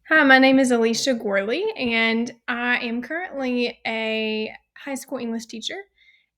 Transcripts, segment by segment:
Hi, my name is Alicia Gorley, and I am currently a high school English teacher.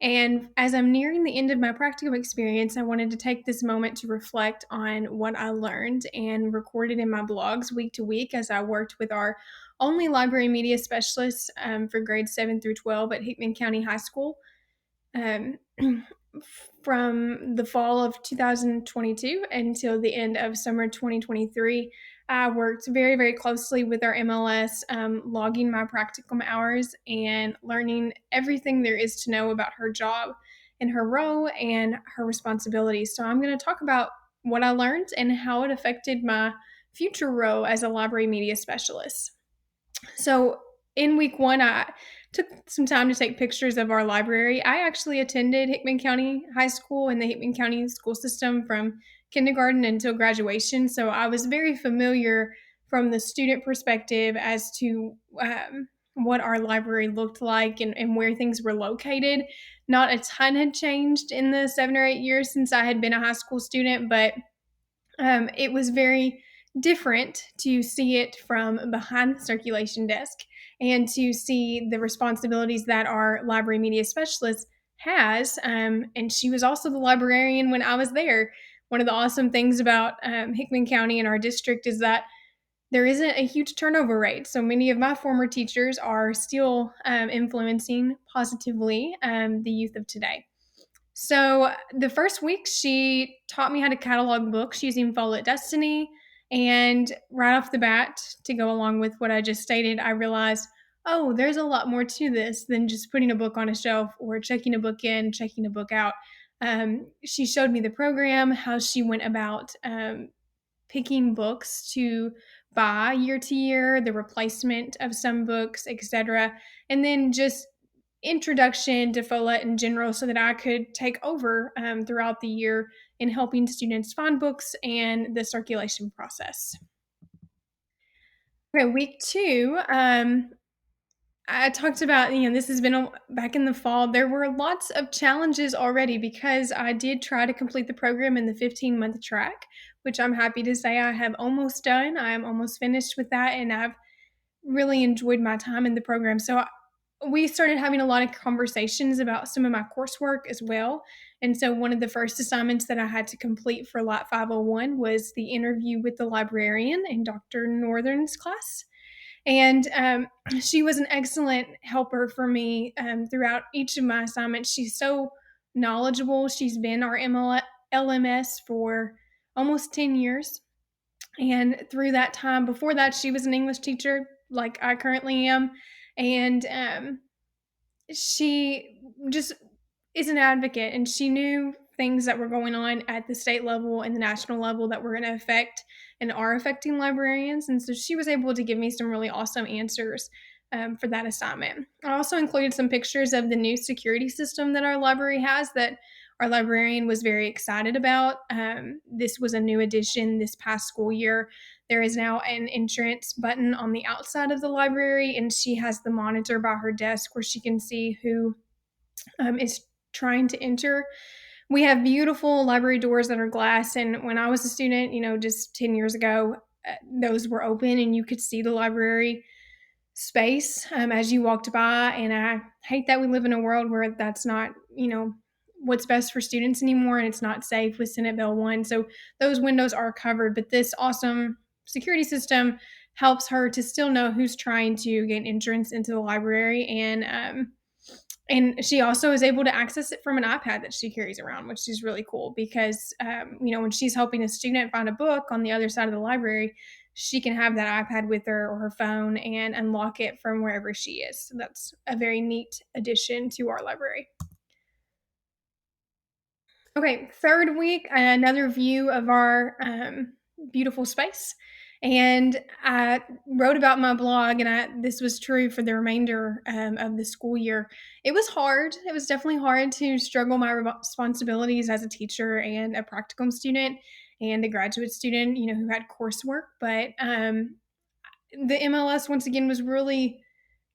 And as I'm nearing the end of my practicum experience, I wanted to take this moment to reflect on what I learned and record it in my blogs week to week as I worked with our only library media specialist for grades 7 through 12 at Hickman County High School. Um, from the fall of 2022 until the end of summer 2023, I worked very, very closely with our MLS, logging my practicum hours and learning everything there is to know about her job and her role and her responsibilities. So, I'm going to talk about what I learned and how it affected my future role as a library media specialist. So in week one, I took some time to take pictures of our library. I actually attended Hickman County High School in the Hickman County school system from kindergarten until graduation. So I was very familiar from the student perspective as to what our library looked like and where things were located. Not a ton had changed in the 7 or 8 years since I had been a high school student, but it was very different to see it from behind the circulation desk and to see the responsibilities that our library media specialist has. And she was also the librarian when I was there. One of the awesome things about Hickman County and our district is that there isn't a huge turnover rate. So many of my former teachers are still influencing positively the youth of today. So the first week, she taught me how to catalog books using Follow It Destiny. And right off the bat, to go along with what I just stated, I realized, oh, there's a lot more to this than just putting a book on a shelf or checking a book in, checking a book out. She showed me the program, how she went about picking books to buy year to year, the replacement of some books, etc. And then just introduction to FOLA in general so that I could take over throughout the year in helping students find books and the circulation process. Okay, week two, I talked about, this has been back in the fall. There were lots of challenges already because I did try to complete the program in the 15-month track, which I'm happy to say I have almost done. I am almost finished with that, and I've really enjoyed my time in the program. So we started having a lot of conversations about some of my coursework as well. And so one of the first assignments that I had to complete for Lot 501 was the interview with the librarian in Dr. Northern's class. And she was an excellent helper for me throughout each of my assignments. She's so knowledgeable. She's been our LMS for almost 10 years. And through that time, before that, she was an English teacher like I currently am. And she just is an advocate, and she knew things that were going on at the state level and the national level that were going to affect and are affecting librarians. And so she was able to give me some really awesome answers for that assignment. I also included some pictures of the new security system that our library has that our librarian was very excited about. This was a new addition this past school year. There is now an entrance button on the outside of the library, and she has the monitor by her desk where she can see who is trying to enter. We have beautiful library doors that are glass, and when I was a student, just 10 years ago, those were open and you could see the library space as you walked by. And I hate that we live in a world where that's not, what's best for students anymore, and it's not safe with Senate Bill 1. So those windows are covered, but this awesome security system helps her to still know who's trying to gain entrance into the library. And she also is able to access it from an iPad that she carries around, which is really cool because, when she's helping a student find a book on the other side of the library, she can have that iPad with her or her phone and unlock it from wherever she is. So that's a very neat addition to our library. Okay, third week, another view of our beautiful space. And I wrote about my blog, and this was true for the remainder of the school year. It was hard. It was definitely hard to struggle my responsibilities as a teacher and a practicum student and a graduate student, who had coursework. But the MLS, once again, was really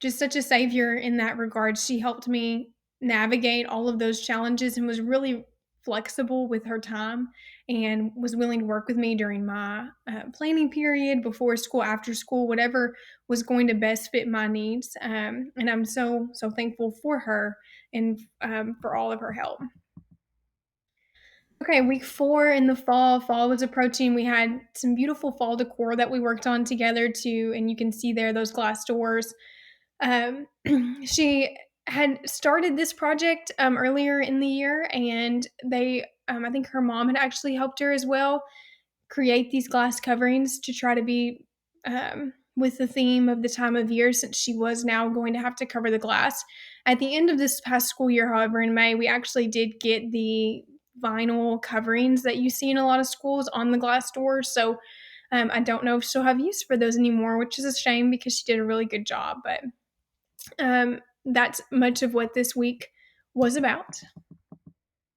just such a savior in that regard. She helped me navigate all of those challenges and was really flexible with her time and was willing to work with me during my planning period, before school, after school, whatever was going to best fit my needs. And I'm so thankful for her and for all of her help. Okay, week 4 in the fall. Fall was approaching. We had some beautiful fall decor that we worked on together too, and you can see there those glass doors. Um, she had started this project earlier in the year, and I think her mom had actually helped her as well create these glass coverings to try to be with the theme of the time of year, since she was now going to have to cover the glass. At the end of this past school year, however, in May, we actually did get the vinyl coverings that you see in a lot of schools on the glass doors. So I don't know if she'll have use for those anymore, which is a shame because she did a really good job. But that's much of what this week was about.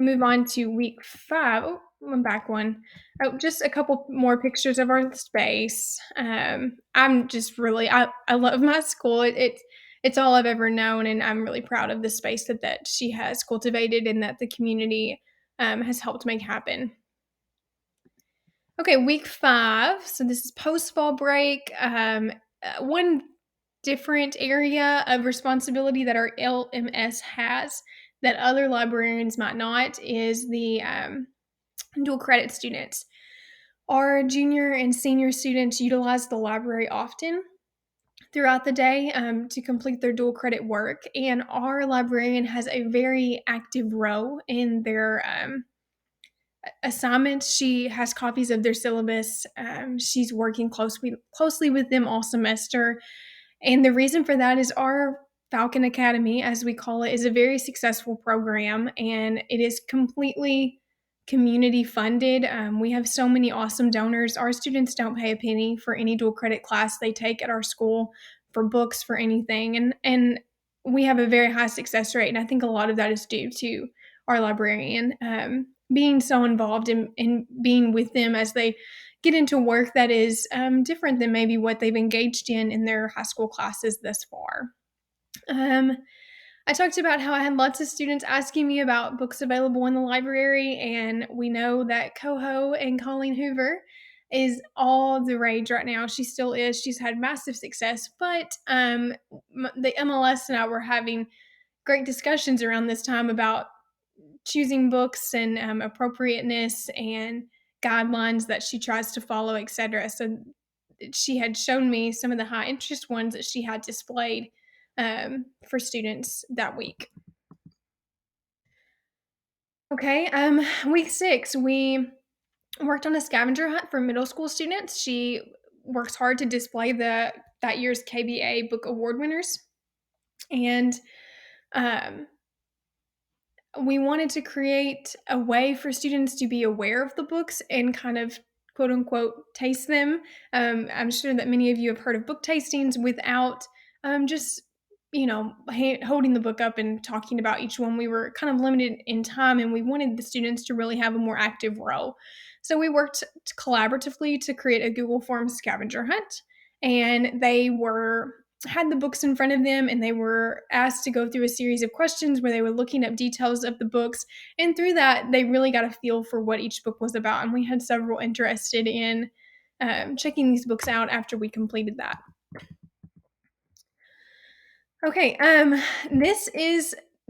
Move on to week 5. Oh, I'm back one. Oh, just a couple more pictures of our space. I'm just really I love my school. It's all I've ever known, and I'm really proud of the space that she has cultivated and that the community has helped make happen. Okay, week 5. So this is post fall break. One different area of responsibility that our LMS has that other librarians might not is the dual credit students. Our junior and senior students utilize the library often throughout the day to complete their dual credit work, and our librarian has a very active role in their assignments. She has copies of their syllabus. She's working closely with them all semester, and the reason for that is our Falcon Academy, as we call it, is a very successful program, and it is completely community funded. We have so many awesome donors. Our students don't pay a penny for any dual credit class they take at our school, for books, for anything, and we have a very high success rate. And I think a lot of that is due to our librarian being so involved in being with them as they get into work that is different than maybe what they've engaged in their high school classes thus far. Um, I talked about how I had lots of students asking me about books available in the library, and we know that Coho and Colleen Hoover is all the rage right now. She still is. She's had massive success, but the MLS and I were having great discussions around this time about choosing books and appropriateness and guidelines that she tries to follow, etc. So she had shown me some of the high interest ones that she had displayed for students that week. Okay, week 6, we worked on a scavenger hunt for middle school students. She works hard to display the that year's KBA book award winners, and um, we wanted to create a way for students to be aware of the books and kind of quote unquote taste them. I'm sure that many of you have heard of book tastings without just holding the book up and talking about each one. We were kind of limited in time, and we wanted the students to really have a more active role. So we worked collaboratively to create a Google Forms scavenger hunt, and they were had the books in front of them, and they were asked to go through a series of questions where they were looking up details of the books, and through that they really got a feel for what each book was about, and we had several interested in checking these books out after we completed that. Okay,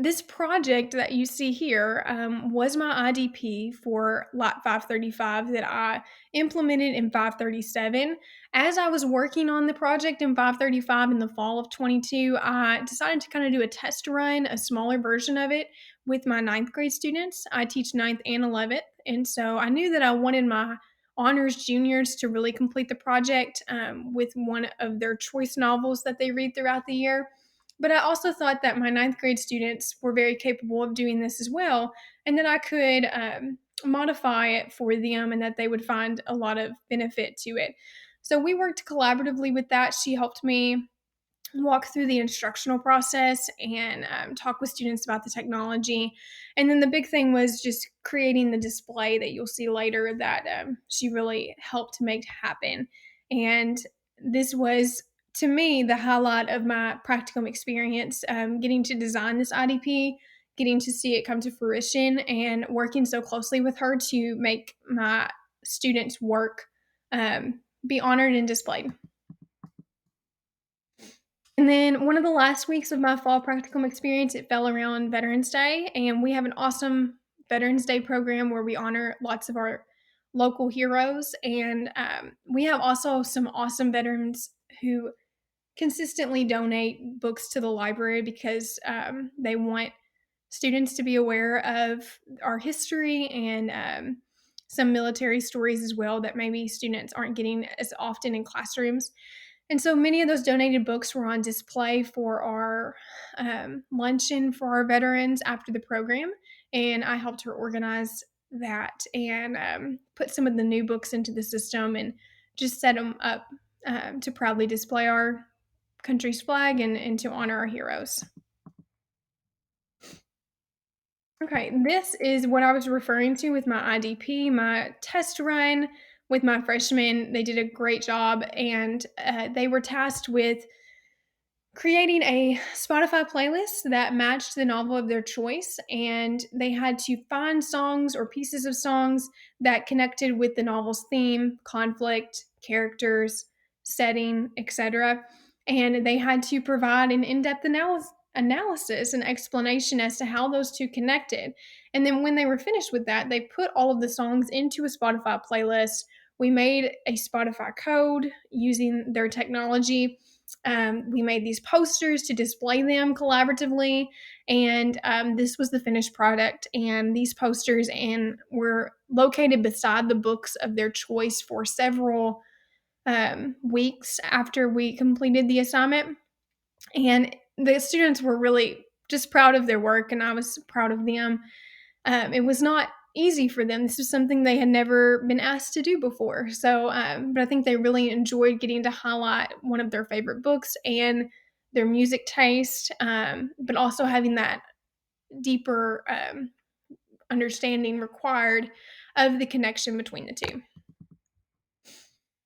this project that you see here was my IDP for Lot 535 that I implemented in 537. As I was working on the project in 535 in the fall of 22, I decided to kind of do a test run, a smaller version of it with my ninth grade students. I teach ninth and 11th, and so I knew that I wanted my honors juniors to really complete the project with one of their choice novels that they read throughout the year. But I also thought that my ninth grade students were very capable of doing this as well, and that I could modify it for them and that they would find a lot of benefit to it. So we worked collaboratively with that. She helped me walk through the instructional process and talk with students about the technology. And then the big thing was just creating the display that you'll see later that she really helped make happen. And this was, to me, the highlight of my practicum experience, getting to design this IDP, getting to see it come to fruition and working so closely with her to make my students' work be honored and displayed. And then one of the last weeks of my fall practicum experience, it fell around Veterans Day, and we have an awesome Veterans Day program where we honor lots of our local heroes. And we have also some awesome veterans who consistently donate books to the library because they want students to be aware of our history and some military stories as well that maybe students aren't getting as often in classrooms. And so many of those donated books were on display for our luncheon for our veterans after the program. And I helped her organize that and put some of the new books into the system and just set them up to proudly display our country's flag and to honor our heroes. Okay, this is what I was referring to with my IDP, my test run with my freshmen. They did a great job, and they were tasked with creating a Spotify playlist that matched the novel of their choice. And they had to find songs or pieces of songs that connected with the novel's theme, conflict, characters, setting, etc. And they had to provide an in depth analysis and explanation as to how those two connected. And then when they were finished with that, they put all of the songs into a Spotify playlist. We made a Spotify code using their technology. We made these posters to display them collaboratively, and this was the finished product. And these posters and were located beside the books of their choice for several weeks after we completed the assignment. And the students were really just proud of their work, and I was proud of them. It was not easy for them. This was something they had never been asked to do before. So, but I think they really enjoyed getting to highlight one of their favorite books and their music taste, but also having that deeper understanding required of the connection between the two.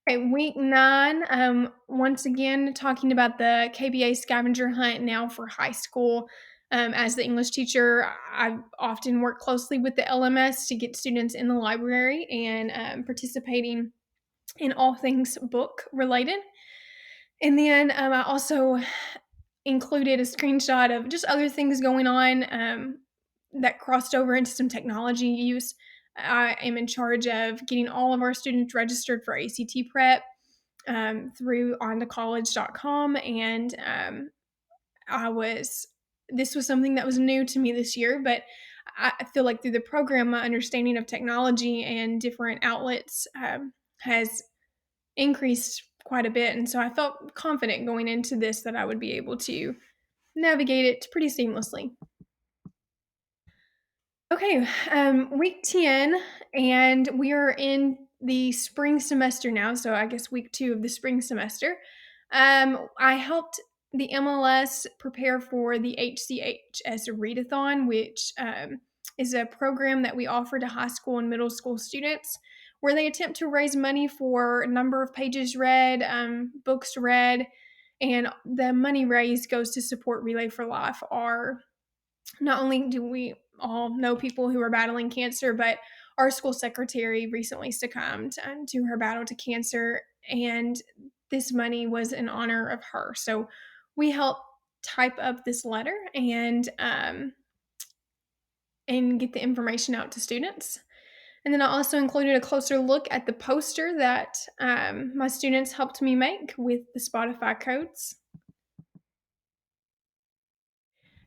Okay, week 9, once again, talking about the KBA scavenger hunt now for high school. As the English teacher, I often work closely with the LMS to get students in the library and participating in all things book related. And then I also included a screenshot of just other things going on that crossed over into some technology use. I am in charge of getting all of our students registered for ACT prep through ontocollege.com. And I was, this was something that was new to me this year, but I feel like through the program, my understanding of technology and different outlets has increased quite a bit. And so I felt confident going into this that I would be able to navigate it pretty seamlessly. Okay, week 10, and we are in the spring semester now. So I guess week 2 of the spring semester. I helped the MLS prepare for the HCHS Readathon, which is a program that we offer to high school and middle school students where they attempt to raise money for a number of pages read, books read, and the money raised goes to support Relay for Life, our not only do we all know people who are battling cancer, but our school secretary recently succumbed to her battle to cancer, and this money was in honor of her. So we helped type up this letter and get the information out to students. And then I also included a closer look at the poster that my students helped me make with the Spotify codes.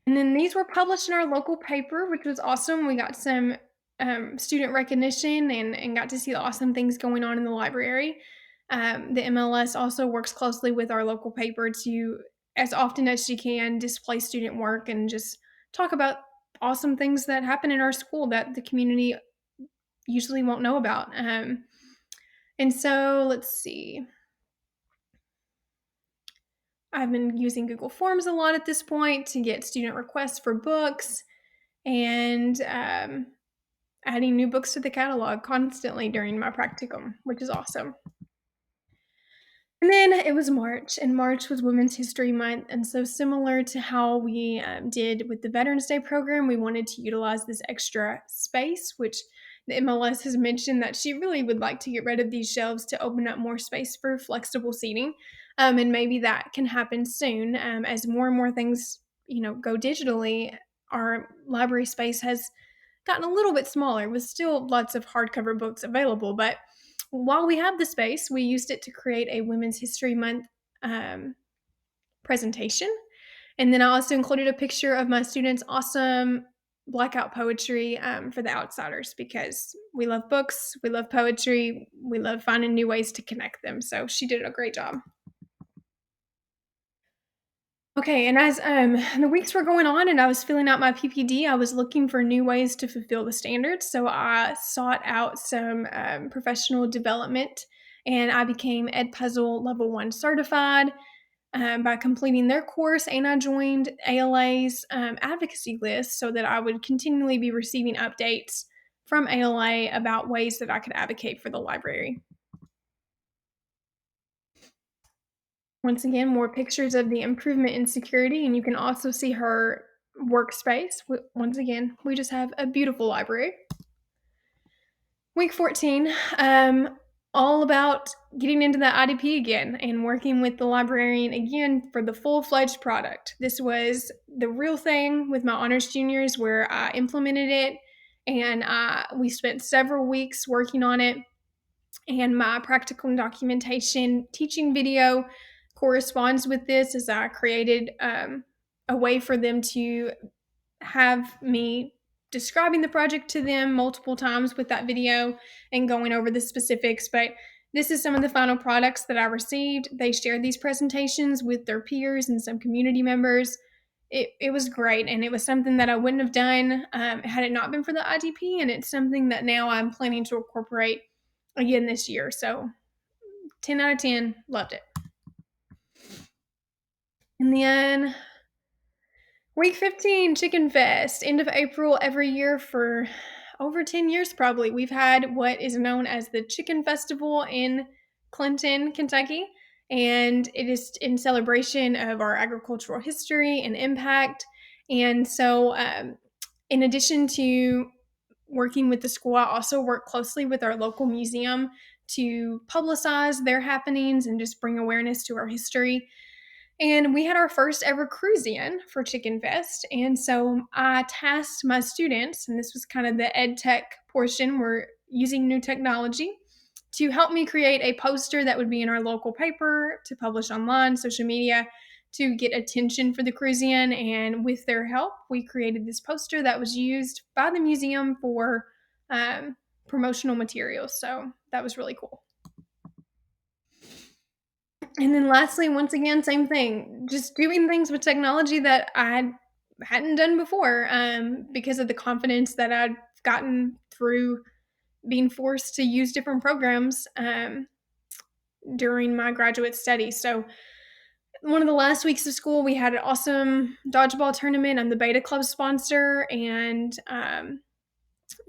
And then these were published in our local paper, which was awesome. We got some student recognition and got to see the awesome things going on in the library. The MLS also works closely with our local paper to, as often as she can, display student work and just talk about awesome things that happen in our school that the community usually won't know about. And so let's see. I've been using Google Forms a lot at this point to get student requests for books and adding new books to the catalog constantly during my practicum, which is awesome. And then it was March, and March was Women's History Month. And so, similar to how we did with the Veterans Day program, we wanted to utilize this extra space, which the MLS has mentioned that she really would like to get rid of these shelves to open up more space for flexible seating. And maybe that can happen soon as more and more things, go digitally. Our library space has gotten a little bit smaller with still lots of hardcover books available. But while we have the space, we used it to create a Women's History Month um, presentation. And then I also included a picture of my students' awesome blackout poetry for the outsiders because we love books, we love poetry, we love finding new ways to connect them. So she did a great job. Okay, and as the weeks were going on and I was filling out my PPD, I was looking for new ways to fulfill the standards. So I sought out some professional development, and I became Edpuzzle Level 1 certified by completing their course, and I joined ALA's advocacy list so that I would continually be receiving updates from ALA about ways that I could advocate for the library. Once again, more pictures of the improvement in security, and you can also see her workspace. Once again, we just have a beautiful library. Week 14, all about getting into the IDP again and working with the librarian again for the full-fledged product. This was the real thing with my honors juniors where I implemented it, and we spent several weeks working on it, and my practicum documentation teaching video corresponds with this as I created a way for them to have me describing the project to them multiple times with that video and going over the specifics. But this is some of the final products that I received. They shared these presentations with their peers and some community members. It was great, and it was something that I wouldn't have done had it not been for the IDP, and it's something that now I'm planning to incorporate again this year. So 10 out of 10, loved it. And then week 15, Chicken Fest, end of April every year for over 10 years probably. We've had what is known as the Chicken Festival in Clinton, Kentucky, and it is in celebration of our agricultural history and impact. And so, in addition to working with the school, I also work closely with our local museum to publicize their happenings and just bring awareness to our history. And we had our first ever cruise in for Chicken Fest. And so I tasked my students, and this was kind of the ed tech portion, we're using new technology to help me create a poster that would be in our local paper, to publish online, social media, to get attention for the cruise in. And with their help, we created this poster that was used by the museum for promotional materials. So that was really cool. And then lastly, once again, same thing, just doing things with technology that I hadn't done before because of the confidence that I'd gotten through being forced to use different programs during my graduate studies. So, one of the last weeks of school, we had an awesome dodgeball tournament. I'm the Beta Club sponsor, and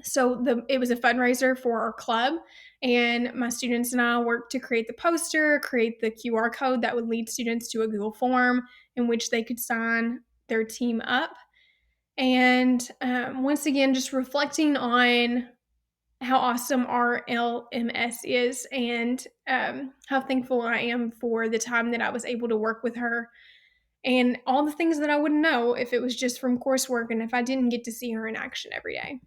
so it was a fundraiser for our club, and my students and I worked to create the poster, create the QR code that would lead students to a Google form in which they could sign their team up. And once again, just reflecting on how awesome our LMS is and how thankful I am for the time that I was able to work with her and all the things that I wouldn't know if it was just from coursework and if I didn't get to see her in action every day.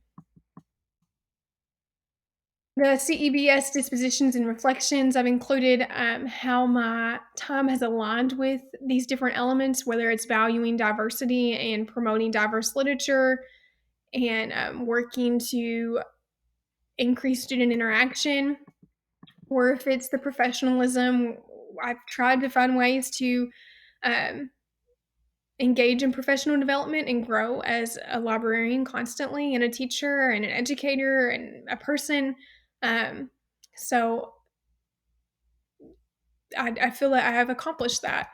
The CEBS dispositions and reflections, I've included how my time has aligned with these different elements, whether it's valuing diversity and promoting diverse literature and working to increase student interaction, or if it's the professionalism. I've tried to find ways to um, engage in professional development and grow as a librarian constantly, and a teacher and an educator and a person. Um, so I feel that I have accomplished that.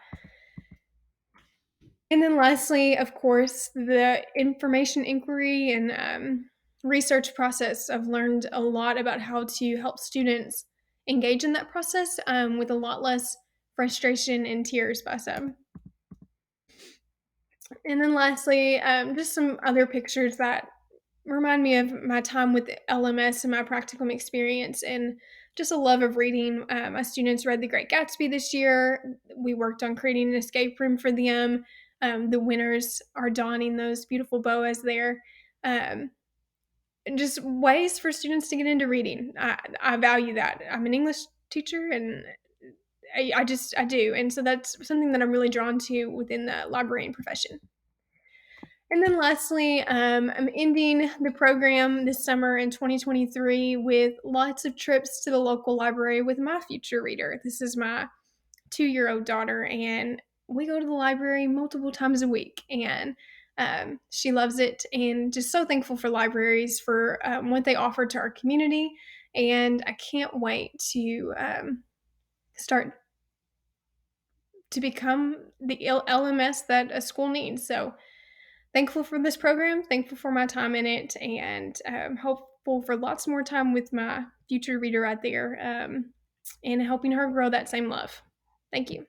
And then lastly, of course, the information inquiry and research process. I've learned a lot about how to help students engage in that process with a lot less Frustration and Tears by some. And then lastly, just some other pictures that remind me of my time with LMS and my practicum experience and just a love of reading. My students read The Great Gatsby this year. We worked on creating an escape room for them. The winners are donning those beautiful boas there. Um, and just ways for students to get into reading. I value that. I'm an English teacher and I do. And so that's something that I'm really drawn to within the librarian profession. And then lastly, I'm ending the program this summer in 2023 with lots of trips to the local library with my future reader. This is my 2-year-old daughter, and we go to the library multiple times a week. And she loves it, and just so thankful for libraries for what they offer to our community. And I can't wait to start to become the LMS that a school needs. So thankful for this program, thankful for my time in it, and hopeful for lots more time with my future reader out there and helping her grow that same love. Thank you.